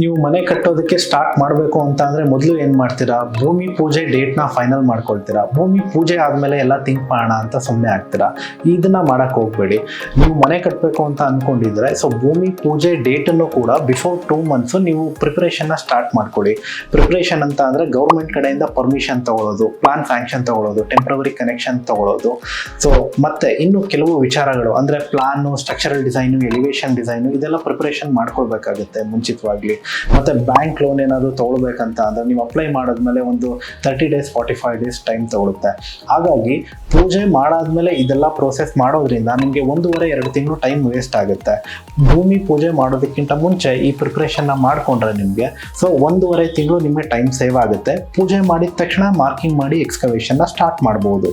ನೀವು ಮನೆ ಕಟ್ಟೋದಕ್ಕೆ ಸ್ಟಾರ್ಟ್ ಮಾಡಬೇಕು ಅಂತ ಅಂದರೆ ಮೊದಲು ಏನು ಮಾಡ್ತೀರಾ, ಭೂಮಿ ಪೂಜೆ ಡೇಟ್ನ ಫೈನಲ್ ಮಾಡ್ಕೊಳ್ತೀರಾ. ಭೂಮಿ ಪೂಜೆ ಆದಮೇಲೆ ಎಲ್ಲ ಥಿಂಕ್ ಮಾಡೋಣ ಅಂತ ಸುಮ್ಮನೆ ಆಗ್ತೀರಾ. ಇದನ್ನ ಮಾಡೋಕ್ಕೆ ಹೋಗಬೇಡಿ. ನೀವು ಮನೆ ಕಟ್ಟಬೇಕು ಅಂತ ಅಂದ್ಕೊಂಡಿದ್ರೆ ಸೊ ಭೂಮಿ ಪೂಜೆ ಡೇಟನ್ನು ಕೂಡ ಬಿಫೋರ್ 2 months ನೀವು ಪ್ರಿಪ್ರೇಷನ್ನ ಸ್ಟಾರ್ಟ್ ಮಾಡ್ಕೊಳ್ಳಿ. ಪ್ರಿಪ್ರೇಷನ್ ಅಂತ ಅಂದರೆ ಗೌರ್ಮೆಂಟ್ ಕಡೆಯಿಂದ ಪರ್ಮಿಷನ್ ತಗೊಳ್ಳೋದು, ಪ್ಲಾನ್ ಸ್ಯಾಂಕ್ಷನ್ ತಗೊಳ್ಳೋದು, ಟೆಂಪ್ರವರಿ ಕನೆಕ್ಷನ್ ತಗೊಳ್ಳೋದು. ಸೊ ಮತ್ತೆ ಇನ್ನು ಕೆಲವು ವಿಚಾರಗಳು ಅಂದರೆ plan, structural design, elevation design ಇದೆಲ್ಲ ಪ್ರಿಪ್ರೇಷನ್ ಮಾಡ್ಕೊಳ್ಬೇಕಾಗುತ್ತೆ ಮುಂಚಿತವಾಗಿ. ಮತ್ತೆ ಬ್ಯಾಂಕ್ ಲೋನ್ ಏನಾದರೂ ತಗೊಳ್ಬೇಕಂತ ಅಂದರೆ ನೀವು ಅಪ್ಲೈ ಮಾಡಿದ್ಮೇಲೆ ಒಂದು 30 days 45 days ಟೈಮ್ ತಗೊಳುತ್ತೆ. ಹಾಗಾಗಿ ಪೂಜೆ ಮಾಡಾದ್ಮೇಲೆ ಇದೆಲ್ಲ ಪ್ರೋಸೆಸ್ ಮಾಡೋದ್ರಿಂದ ನಿಮಗೆ 1.5-2 ತಿಂಗಳು ಟೈಮ್ ವೇಸ್ಟ್ ಆಗುತ್ತೆ. ಭೂಮಿ ಪೂಜೆ ಮಾಡೋದಕ್ಕಿಂತ ಮುಂಚೆ ಈ ಪ್ರಿಪ್ರೇಷನ್ನ ಮಾಡಿಕೊಂಡ್ರೆ ನಿಮಗೆ ಸೊ 1.5 ತಿಂಗಳು ನಿಮಗೆ ಟೈಮ್ ಸೇವ್ ಆಗುತ್ತೆ. ಪೂಜೆ ಮಾಡಿದ ತಕ್ಷಣ ಮಾರ್ಕಿಂಗ್ ಮಾಡಿ ಎಕ್ಸ್ಕವೇಷನ್ನ ಸ್ಟಾರ್ಟ್ ಮಾಡ್ಬೋದು.